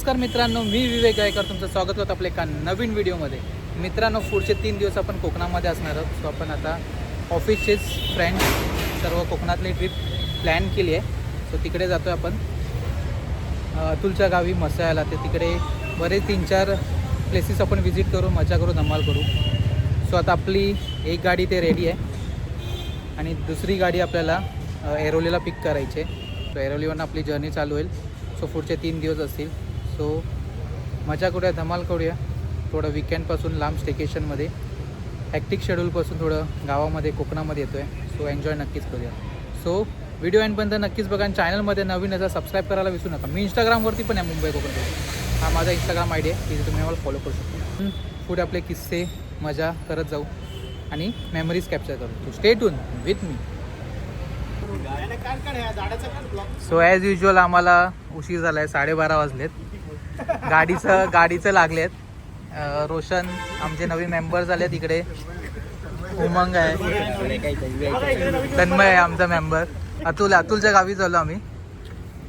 नमस्कार मित्रांनो, मी विवेक गायकर तुमचं स्वागत होतं आपल्या एका नवीन व्हिडिओमध्ये. मित्रांनो, पुढचे 3 दिवस आपण कोकणामध्ये असणार आहोत. सो आपण आता ऑफिसचेच फ्रेंड्स सर्व कोकणातली ट्रिप प्लॅन केली आहे. सो तिकडे जातो आहे आपण अतुलच्या गावी मसायला. ते तिकडे बरेच 3-4 प्लेसेस आपण व्हिजिट करू, मजा करू, धमाल करू. सो आता आपली एक गाडी ते रेडी आहे आणि दुसरी गाडी आपल्याला ऐरोलीला पिक करायची आहे. सो ऐरोलीवरून आपली जर्नी चालू होईल. सो पुढचे 3 दिवस असतील. सो मजा करूया, धमाल करूया. थोडं विकेंडपासून लांब स्टेकेशनमध्ये, हॅक्टिक शेड्यूलपासून थोडं गावामध्ये कोकणामध्ये येतो आहे. सो एन्जॉय नक्कीच करूया. सो व्हिडिओ एंडपर्यंत नक्कीच बघा आणि चॅनलमध्ये नवीन याचा सबस्क्राईब करायला विसरू नका. मी इंस्टाग्रामवरती पण आहे, मुंबई कोकण. हा माझा इंस्टाग्राम आय डी आहे, तिथे तुम्ही मला फॉलो करू शकता. पुढे आपले किस्से मजा करत जाऊ आणि मेमरीज कॅप्चर करू. So stay tune with me. So as usual आम्हाला उशीर झाला आहे, 12:30 वाजलेत. गाडीचं लागलेत. रोशन आमचे नवीन मेंबर झालेत. इकडे उमंग आहे, तन्मय आहे आमचा मेंबर. अतुलच्या गावी झालो आम्ही.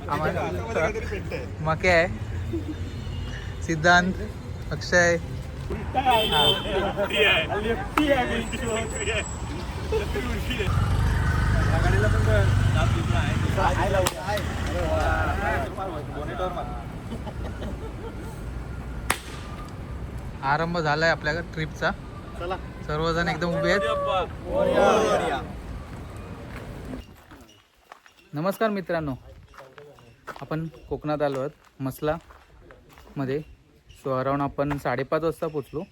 आम्हाला मके आहे, सिद्धांत, अक्षय. आरंभ झालाय आपल्या ट्रिपचा. सर्वजण एकदम उभे आहेत. नमस्कार मित्रांनो, आपण कोकणात आलो आहोत मसला मध्ये. सो अराउंड आपण 5:30 वाजता पोचलो.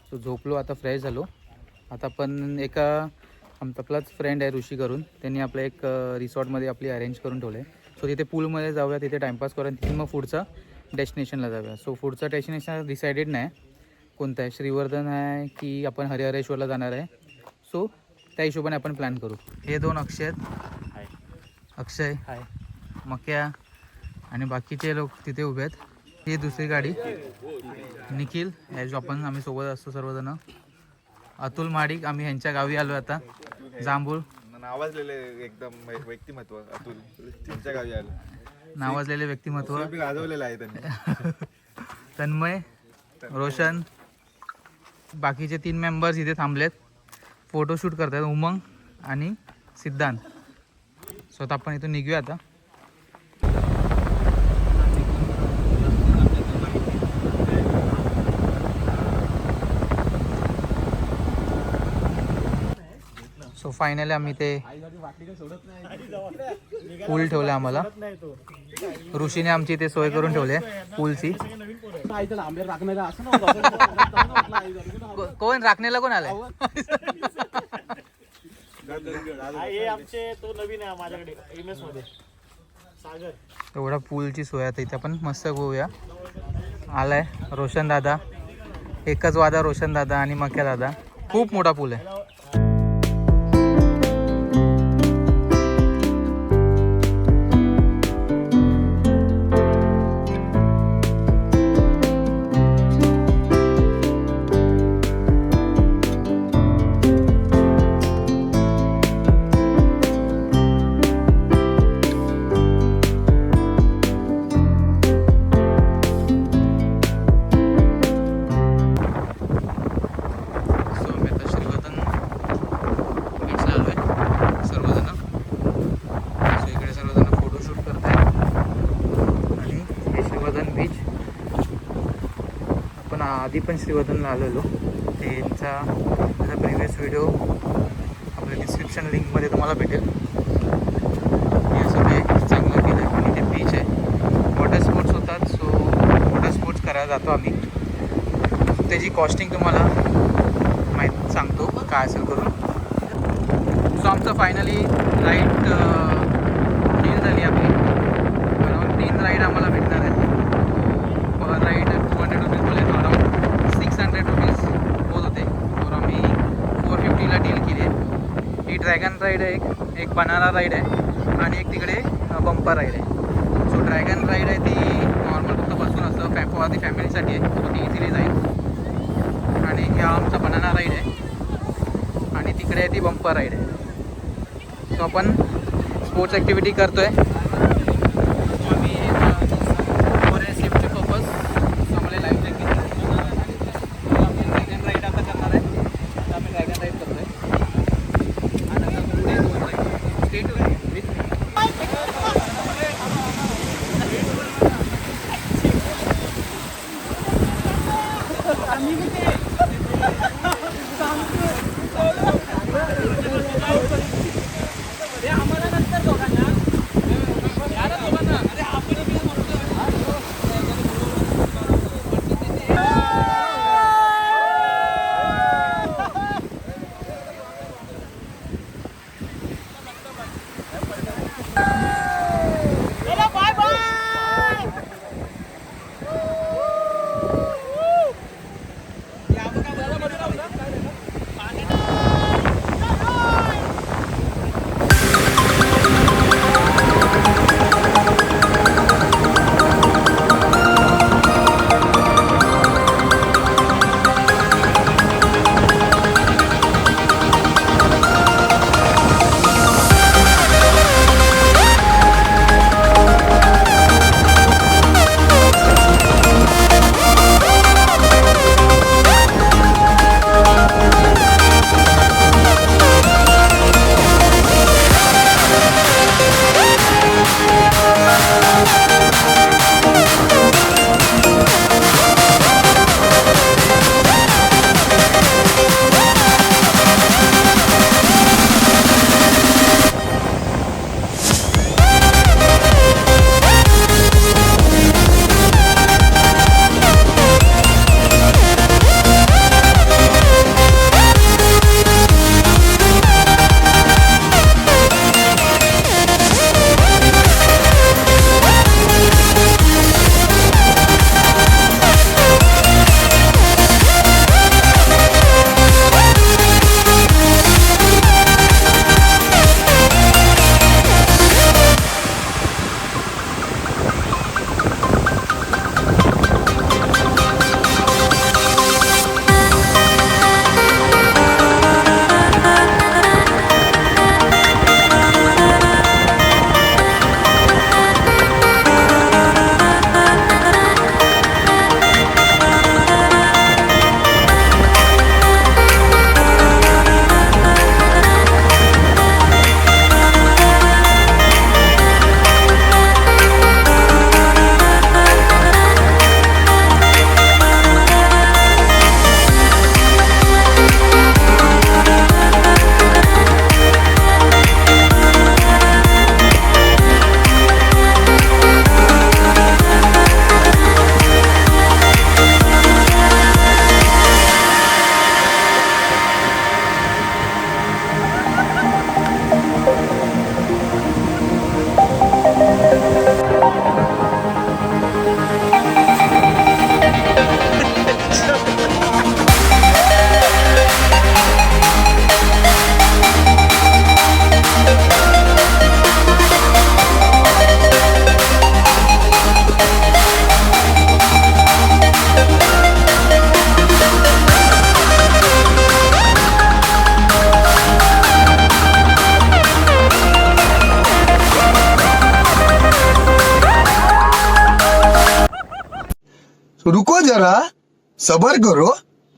सो झोपलो, आता फ्रेश झालो. आता आपण एका आपलाच फ्रेंड आहे ऋषी करून, त्यांनी आपल्या एक रिसॉर्टमध्ये आपली अरेंज करून ठेवलं आहे. सो तिथे पूलमध्ये जाऊया, तिथे टाईमपास करूया, तिथे मग पुढचा डेस्टिनेशनला जाऊया. सो पुढचं डेस्टिनेशन डिसाइडेड नाही कोणतं आहे, श्रीवर्धन आहे की आपण हरिहरेश्वरला जाणार आहे. सो त्या हिशोबाने आपण प्लॅन करू. हे 2 अक्षय आहेत, अक्षय मक्या आणि बाकीचे लोक तिथे उभे आहेत. ही दुसरी गाडी निखिल, ॲज आपण आम्ही सोबत असतो सर्वजण. अतुल माडिक, आम्ही ह्यांच्या गावी आलो आता, जांभूळ. नावाजलेले एकदम व्यक्तिमत्व अतुल त्यांच्या गावी आलं. नावाजलेले व्यक्तिमत्व गाजवलेलं आहे त्यांनी. तन्मय, रोशन, बाकीचे 3 मेंबर्स इथे थांबलेत, फोटोशूट करतात. उमंग आणि सिद्धांत. स्वतः आपण इथून निघूया आता. सो फायनली आम्ही ते पूल ठेवलं आम्हाला. ऋषीने आमची ते सोय करून ठेवली पूलची. कोण राखण्याला कोण आलाय? एवढा पूलची सोय आता इथे आपण मस्त गोव्या. आलाय रोशन दादा, एकच वादा रोशन दादा आणि मक्या दादा. खूप मोठा पूल आहे. आधी पण श्रीवर्धनला आलेलो, त्यांचा प्रिव्हियस व्हिडिओ आपल्या डिस्क्रिप्शन लिंकमध्ये तुम्हाला भेटेल. हे सगळे चांगलं केलं आहे आणि ते बीच आहे. वॉटर स्पोर्ट्स होतात. सो वॉटर स्पोर्ट्स करायला जातो आम्ही. त्याची कॉस्टिंग तुम्हाला माहीत सांगतो काय असेल करून. सो आमचं फायनली राईड डील झाली आपली. अराउंड 3 राईड आम्हाला भेटणार आहे. पर राईड 200 रुपीज बोले, अराउंड 600 रुपीज होत होते. तर आम्ही 450ला डील केली आहे. ही ड्रॅगन राईड आहे, एक बनाना राईड आहे आणि एक तिकडे बंपर राईड आहे. सो ड्रॅगन राईड आहे ती नॉर्मल फक्त बसून असं ती फॅमिलीसाठी आहे, सो ती इझिली जाईल. आणि हा आमचा बनाना राईड आहे आणि तिकडे आहे ती बंपर राईड आहे. सो आपण स्पोर्ट्स ॲक्टिव्हिटी करतो आहे. आम्ही फॉरेस्ट सेफ्टी रुको जरा, सबर करो,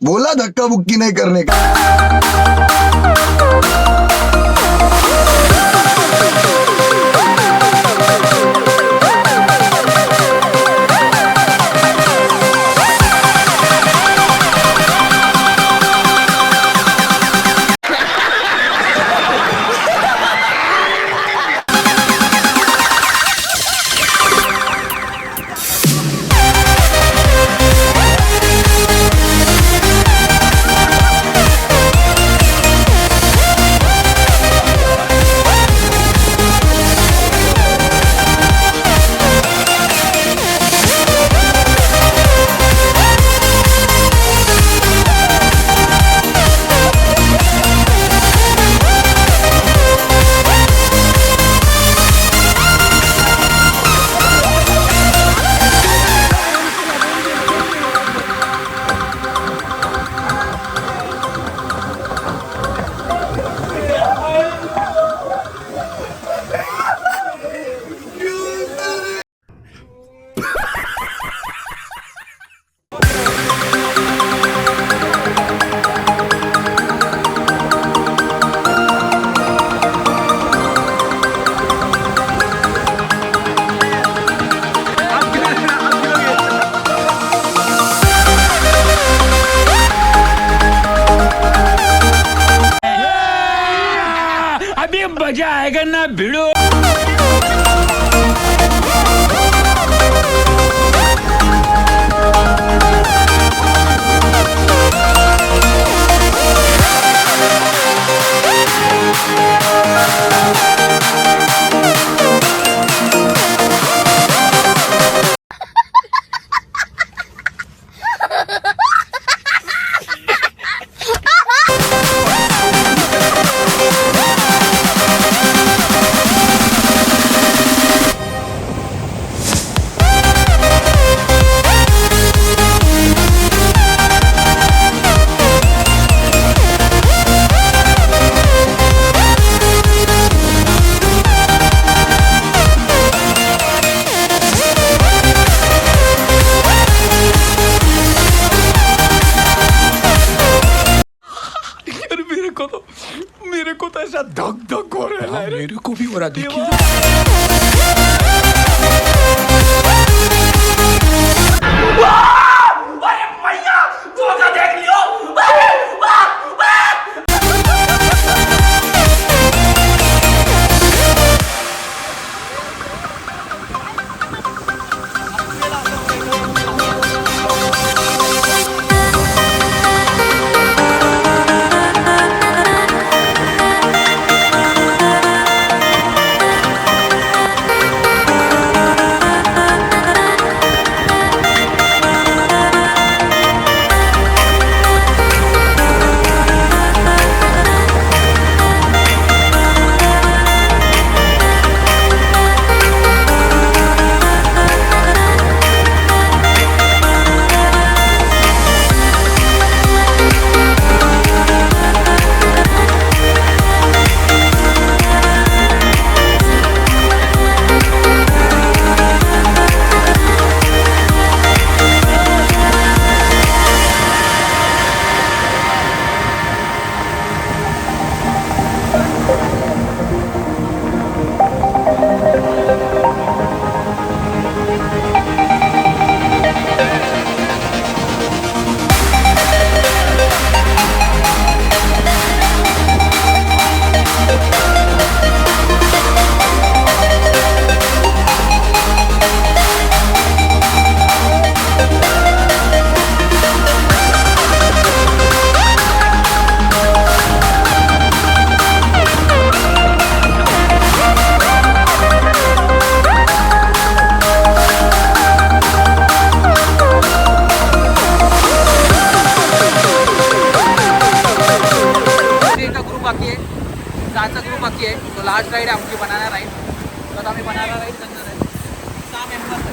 बोला धक्का बुक्की नहीं करने का। अभी मजा आएगा ना भिड़ो। मेरे को तो ऐसा धक धक हो रहा है। मेरे को भी हो रहा देखिए। बाकी आहे. तो लास्ट राईड आमची बनाना राईड. तर आम्ही बनाना राईड करणार आहे 6 मेंबर्स.